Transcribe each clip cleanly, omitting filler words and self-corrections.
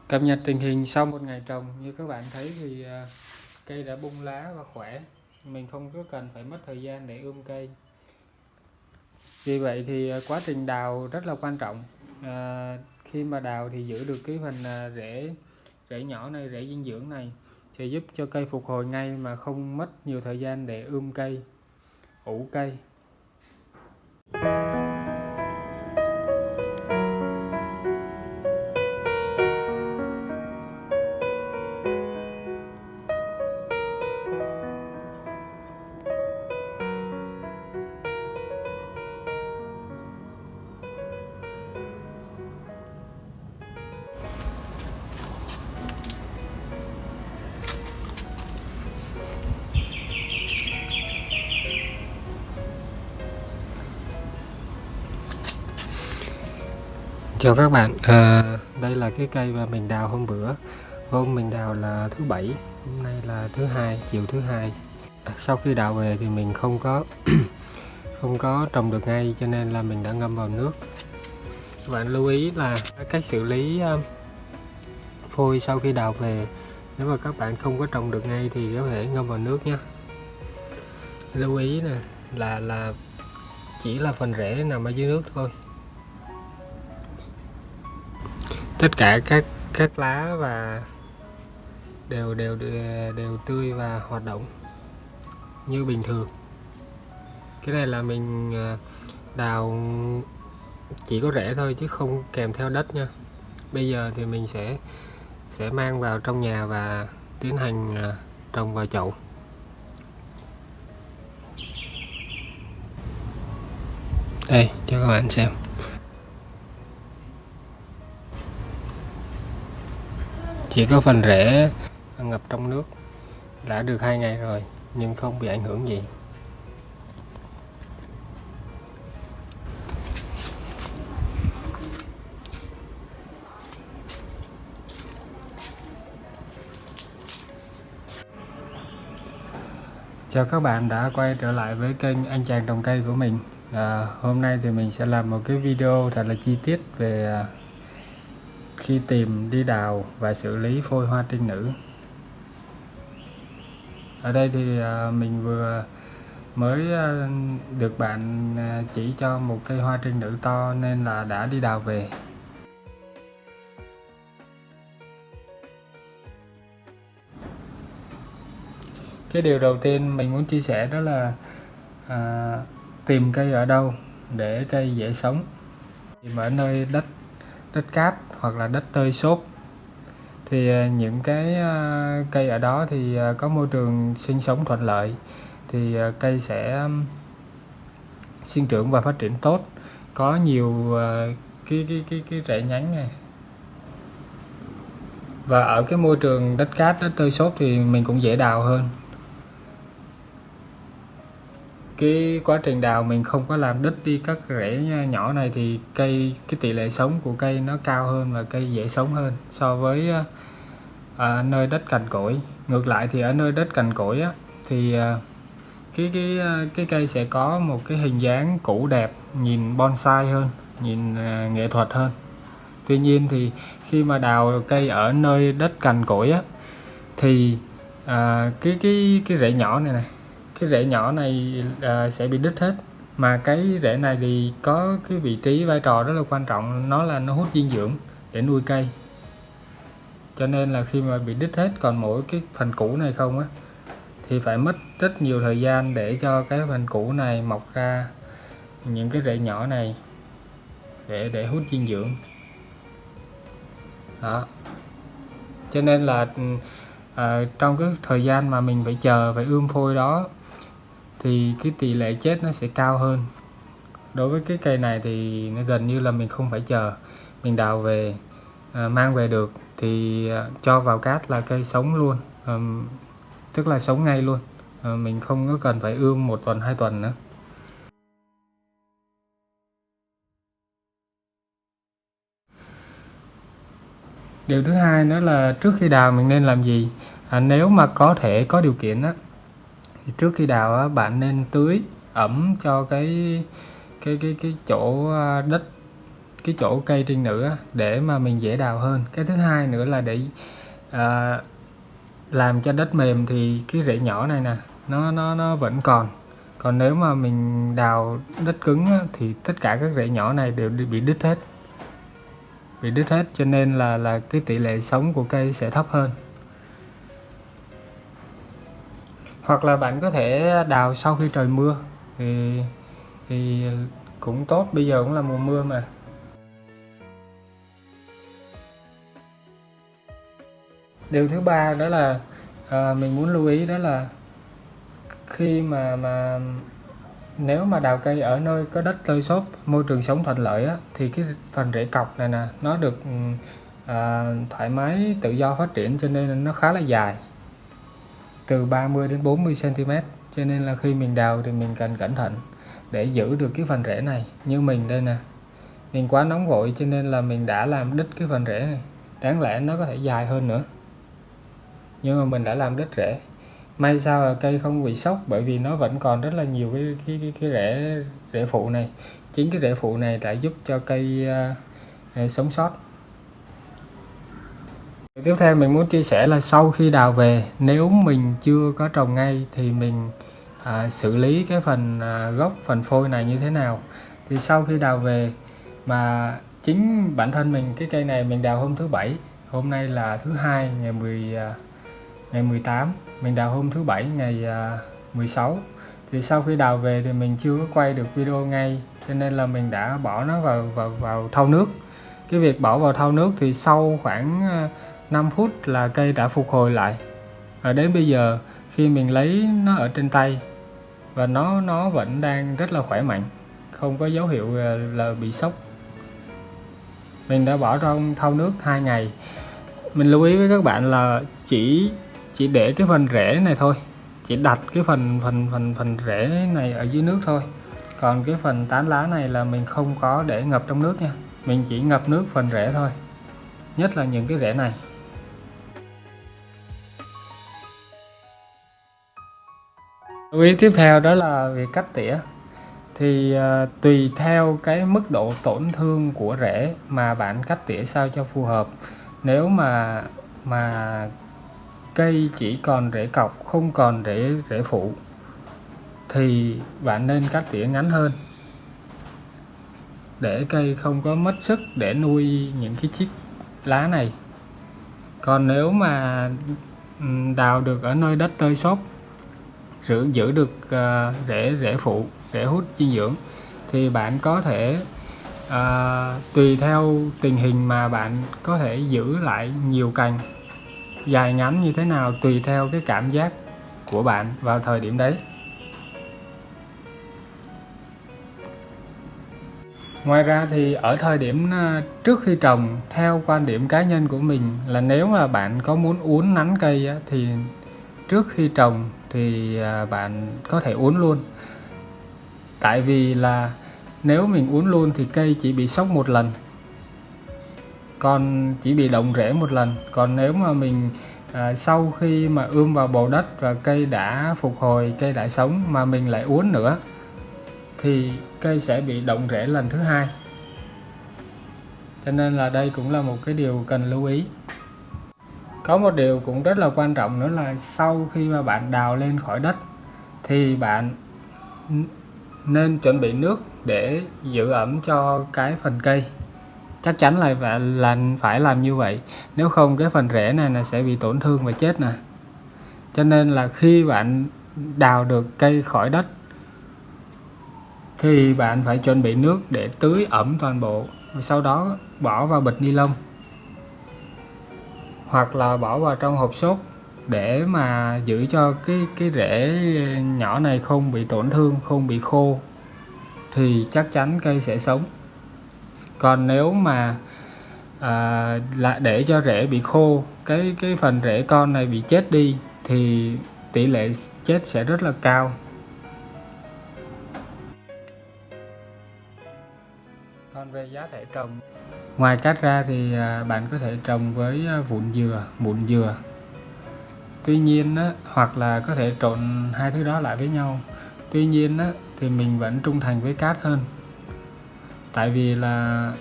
Cập nhật tình hình sau một ngày trồng, như các bạn thấy thì cây đã bung lá và khỏe. Mình không có cần phải mất thời gian để ươm cây. Vì vậy thì quá trình đào rất là quan trọng. Khi mà đào thì giữ được cái phần rễ nhỏ này, rễ dinh dưỡng này sẽ giúp cho cây phục hồi ngay mà không mất nhiều thời gian để ươm cây, ủ cây. Chào các bạn, đây là cái cây mà mình đào hôm bữa. Hôm mình đào là thứ Bảy, hôm nay là thứ Hai, chiều thứ Hai. Sau khi đào về thì mình không có trồng được ngay, cho nên là mình đã ngâm vào nước. Các bạn lưu ý là cách xử lý phôi sau khi đào về. Nếu mà các bạn không có trồng được ngay thì có thể ngâm vào nước nhé. Lưu ý nè là chỉ là phần rễ nằm ở dưới nước thôi. Tất cả các lá và đều tươi và hoạt động như bình thường. Cái này là mình đào chỉ có rễ thôi chứ không kèm theo đất nha. Bây giờ thì mình sẽ mang vào trong nhà và tiến hành trồng vào chậu. Đây cho các bạn xem. Chỉ có phần rễ ngập trong nước, đã được 2 ngày rồi nhưng không bị ảnh hưởng gì. Chào các bạn đã quay trở lại với kênh Anh Chàng Trồng Cây của mình. Hôm nay thì mình sẽ làm một cái video thật là chi tiết về khi tìm, đi đào và xử lý phôi hoa trinh nữ. Ở đây thì mình vừa mới được bạn chỉ cho một cây hoa trinh nữ to nên là đã đi đào về. Cái điều đầu tiên mình muốn chia sẻ đó là tìm cây ở đâu để cây dễ sống. Tìm ở nơi đất cát hoặc là đất tơi xốp thì những cái cây ở đó thì có môi trường sinh sống thuận lợi thì cây sẽ sinh trưởng và phát triển tốt, có nhiều cái rễ nhánh này. Và ở cái môi trường đất cát, đất tơi xốp thì mình cũng dễ đào hơn. Cái quá trình đào mình không có làm đứt đi các rễ nhỏ này thì cái tỷ lệ sống của cây nó cao hơn và cây dễ sống hơn so với nơi đất cằn cỗi. Ngược lại thì ở nơi đất cằn cỗi á, thì cái cây sẽ có một cái hình dáng cũ đẹp, nhìn bonsai hơn, nhìn nghệ thuật hơn. Tuy nhiên thì khi mà đào cây ở nơi đất cằn cỗi á, thì cái rễ nhỏ này cái rễ nhỏ này sẽ bị đứt hết. Mà cái rễ này thì có cái vị trí vai trò rất là quan trọng, nó hút dinh dưỡng để nuôi cây. Cho nên là khi mà bị đứt hết còn mỗi cái phần cũ này không á, thì phải mất rất nhiều thời gian để cho cái phần cũ này mọc ra những cái rễ nhỏ này để hút dinh dưỡng đó. Cho nên là trong cái thời gian mà mình phải chờ, phải ươm phôi đó thì cái tỷ lệ chết nó sẽ cao hơn. Đối với cái cây này thì nó gần như là mình không phải chờ, mình đào về mang về được thì cho vào cát là cây sống luôn, tức là sống ngay luôn. Mình không có cần phải ươm 1 tuần 2 tuần nữa. Điều thứ hai nữa là trước khi đào mình nên làm gì? Nếu mà có thể có điều kiện á, thì trước khi đào á, bạn nên tưới ẩm cho cái chỗ đất cái chỗ cây trên nữa để mà mình dễ đào hơn. Cái thứ hai nữa là để làm cho đất mềm thì cái rễ nhỏ này nè nó vẫn còn. Còn nếu mà mình đào đất cứng á, thì tất cả các rễ nhỏ này đều bị đứt hết, cho nên là cái tỷ lệ sống của cây sẽ thấp hơn. Hoặc là bạn có thể đào sau khi trời mưa thì cũng tốt, bây giờ cũng là mùa mưa mà. Điều thứ ba đó là mình muốn lưu ý đó là khi mà nếu mà đào cây ở nơi có đất tơi xốp, môi trường sống thuận lợi á, thì cái phần rễ cọc này nè nó được thoải mái tự do phát triển, cho nên nó khá là dài, từ 30 đến 40 cm, cho nên là khi mình đào thì mình cần cẩn thận để giữ được cái phần rễ này. Như mình đây nè, mình quá nóng vội cho nên là mình đã làm đứt cái phần rễ này, đáng lẽ nó có thể dài hơn nữa nhưng mà mình đã làm đứt rễ. May sao là cây không bị sốc, bởi vì nó vẫn còn rất là nhiều cái rễ phụ này. Chính cái rễ phụ này đã giúp cho cây sống sót. Tiếp theo mình muốn chia sẻ là sau khi đào về, nếu mình chưa có trồng ngay thì mình xử lý cái phần gốc, phần phôi này như thế nào. Thì sau khi đào về, mà chính bản thân mình, cái cây này mình đào hôm thứ Bảy, hôm nay là thứ Hai ngày 18, mình đào hôm thứ Bảy ngày 16. Thì sau khi đào về thì mình chưa có quay được video ngay, cho nên là mình đã bỏ nó vào thau nước. Cái việc bỏ vào thau nước thì sau khoảng 5 phút là cây đã phục hồi lại. Và đến bây giờ khi mình lấy nó ở trên tay và nó vẫn đang rất là khỏe mạnh, không có dấu hiệu là bị sốc. Mình đã bỏ trong thau nước 2 ngày. Mình lưu ý với các bạn là chỉ để cái phần rễ này thôi, chỉ đặt cái phần rễ này ở dưới nước thôi. Còn cái phần tán lá này là mình không có để ngập trong nước nha, mình chỉ ngập nước phần rễ thôi, nhất là những cái rễ này. Lưu ý tiếp theo đó là việc cắt tỉa. Thì tùy theo cái mức độ tổn thương của rễ mà bạn cắt tỉa sao cho phù hợp. Nếu mà cây chỉ còn rễ cọc, không còn rễ phụ, thì bạn nên cắt tỉa ngắn hơn để cây không có mất sức để nuôi những cái chiếc lá này. Còn nếu mà đào được ở nơi đất tơi xốp, giữ được rễ phụ, rễ hút dinh dưỡng, thì bạn có thể tùy theo tình hình mà bạn có thể giữ lại nhiều cành, dài ngắn như thế nào tùy theo cái cảm giác của bạn vào thời điểm đấy. Ngoài ra thì ở thời điểm trước khi trồng, theo quan điểm cá nhân của mình là nếu mà bạn có muốn uốn nắn cây á, thì trước khi trồng thì bạn có thể uốn luôn. Tại vì là nếu mình uốn luôn thì cây chỉ bị sốc một lần, còn chỉ bị động rễ một lần. Còn nếu mà mình sau khi mà ươm vào bầu đất và cây đã phục hồi, cây đã sống mà mình lại uốn nữa thì cây sẽ bị động rễ lần thứ hai. Cho nên là đây cũng là một cái điều cần lưu ý. Có một điều cũng rất là quan trọng nữa là sau khi mà bạn đào lên khỏi đất thì bạn nên chuẩn bị nước để giữ ẩm cho cái phần cây. Chắc chắn là phải làm như vậy, nếu không cái phần rễ này là sẽ bị tổn thương và chết nè. Cho nên là khi bạn đào được cây khỏi đất thì bạn phải chuẩn bị nước để tưới ẩm toàn bộ, và sau đó bỏ vào bịch ni lông hoặc là bỏ vào trong hộp xốp để mà giữ cho cái rễ nhỏ này không bị tổn thương, không bị khô, thì chắc chắn cây sẽ sống. Còn nếu mà là để cho rễ bị khô, cái phần rễ con này bị chết đi thì tỷ lệ chết sẽ rất là cao. Còn về giá thể trồng, ngoài cát ra thì bạn có thể trồng với mụn dừa. Tuy nhiên á, hoặc là có thể trộn hai thứ đó lại với nhau. Tuy nhiên á, thì mình vẫn trung thành với cát hơn. Tại vì là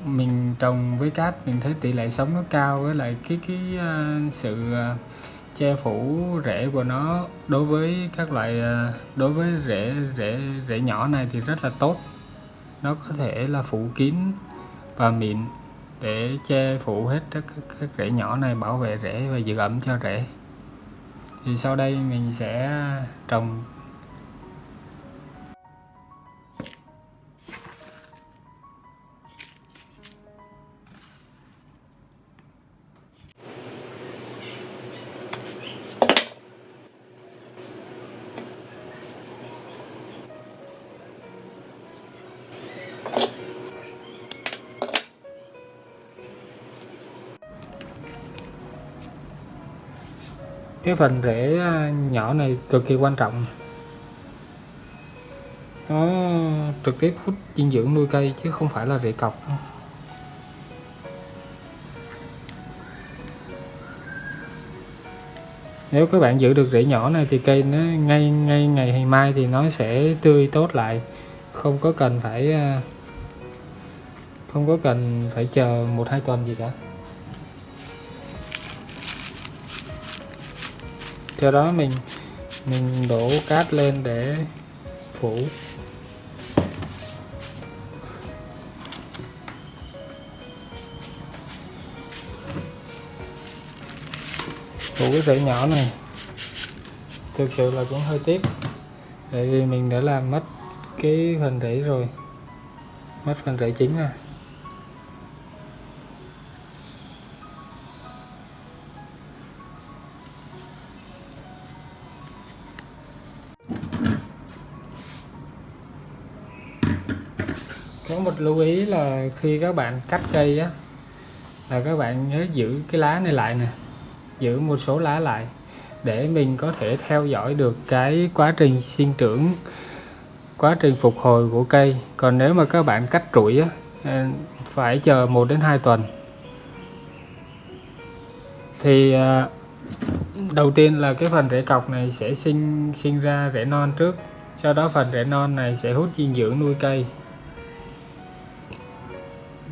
mình trồng với cát mình thấy tỷ lệ sống nó cao, với lại sự che phủ rễ của nó đối với các loại đối với rễ nhỏ này thì rất là tốt. Nó có thể là phủ kín và mịn để che phủ hết các rễ nhỏ này, bảo vệ rễ và giữ ẩm cho rễ. Thì sau đây mình sẽ trồng. Cái phần rễ nhỏ này cực kỳ quan trọng, nó trực tiếp hút dinh dưỡng nuôi cây chứ không phải là rễ cọc. Nếu các bạn giữ được rễ nhỏ này thì cây nó ngay ngày mai thì nó sẽ tươi tốt lại, không có cần phải chờ 1-2 tuần gì cả. Sau đó mình đổ cát lên để phủ. Phủ cái rễ nhỏ này thực sự là cũng hơi tiếc, tại vì mình đã làm mất cái phần rễ rồi, mất phần rễ chính rồi. Có một lưu ý là khi các bạn cắt cây á, là các bạn nhớ giữ cái lá này lại nè, giữ một số lá lại để mình có thể theo dõi được cái quá trình sinh trưởng, quá trình phục hồi của cây. Còn nếu mà các bạn cắt trụi á, phải chờ 1-2 tuần. Thì đầu tiên là cái phần rễ cọc này sẽ sinh ra rễ non trước, sau đó phần rễ non này sẽ hút dinh dưỡng nuôi cây,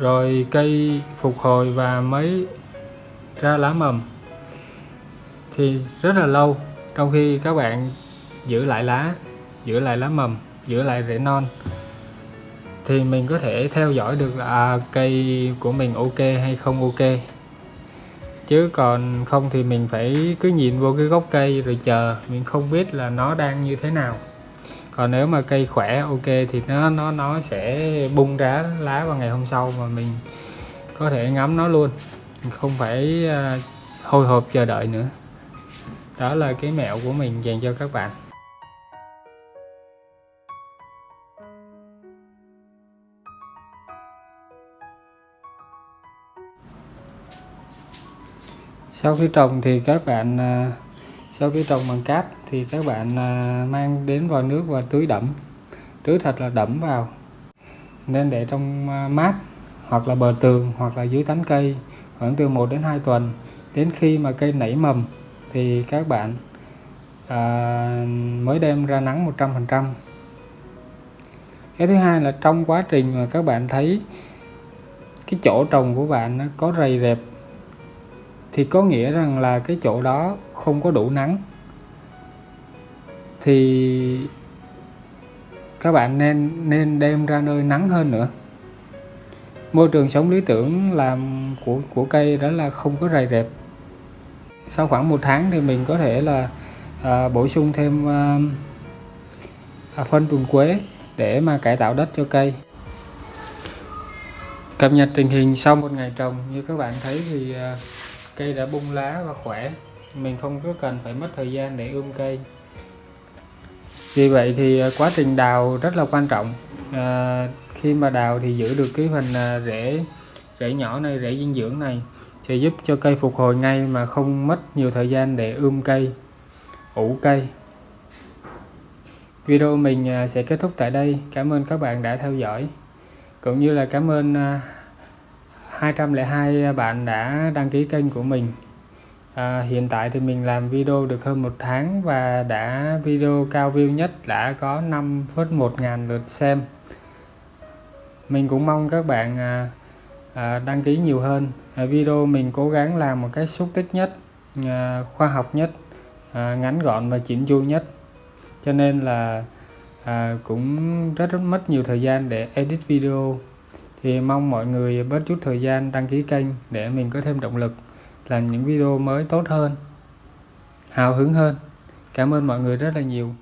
rồi cây phục hồi và mới ra lá mầm. Thì rất là lâu, trong khi các bạn giữ lại lá, giữ lại lá mầm, giữ lại rễ non, thì mình có thể theo dõi được là cây của mình ok hay không ok. Chứ còn không thì mình phải cứ nhìn vô cái gốc cây rồi chờ, mình không biết là nó đang như thế nào. Còn nếu mà cây khỏe ok thì nó sẽ bung ra lá vào ngày hôm sau mà mình có thể ngắm nó luôn, không phải hồi hộp chờ đợi nữa. Đó là cái mẹo của mình dành cho các bạn. Sau khi trồng thì các bạn sau khi trồng bằng cát thì các bạn mang đến vòi nước và tưới thật là đẫm vào. Nên để trong mát, hoặc là bờ tường, hoặc là dưới tán cây khoảng từ 1-2 tuần. Đến khi mà cây nảy mầm thì các bạn mới đem ra nắng 100%. Cái thứ hai là trong quá trình mà các bạn thấy cái chỗ trồng của bạn nó có rầy rẹp thì có nghĩa rằng là cái chỗ đó không có đủ nắng. Thì các bạn nên đem ra nơi nắng hơn nữa. Môi trường sống lý tưởng làm của cây đó là không có rầy rẹp. Sau khoảng 1 tháng thì mình có thể là bổ sung thêm phân trùn quế để mà cải tạo đất cho cây. Cập nhật tình hình sau 1 ngày trồng, như các bạn thấy thì cây đã bung lá và khỏe. Mình không có cần phải mất thời gian để cây. Vì vậy thì quá trình đào rất là quan trọng. Khi mà đào thì giữ được cái phần rễ nhỏ này, rễ dinh dưỡng này, sẽ giúp cho cây phục hồi ngay mà không mất nhiều thời gian để cây, ủ cây. Video mình sẽ kết thúc tại đây. Cảm ơn các bạn đã theo dõi, cũng như là cảm ơn 202 bạn đã đăng ký kênh của mình. Hiện tại thì mình làm video được hơn 1 tháng và video cao view nhất đã có 5,1 ngàn lượt xem. Mình cũng mong các bạn đăng ký nhiều hơn. Video mình cố gắng làm một cách xúc tích nhất, khoa học nhất, ngắn gọn và chỉn chu nhất, cho nên là cũng rất mất nhiều thời gian để edit video. Thì mong mọi người bớt chút thời gian đăng ký kênh để mình có thêm động lực làm những video mới tốt hơn, hào hứng hơn. Cảm ơn mọi người rất là nhiều.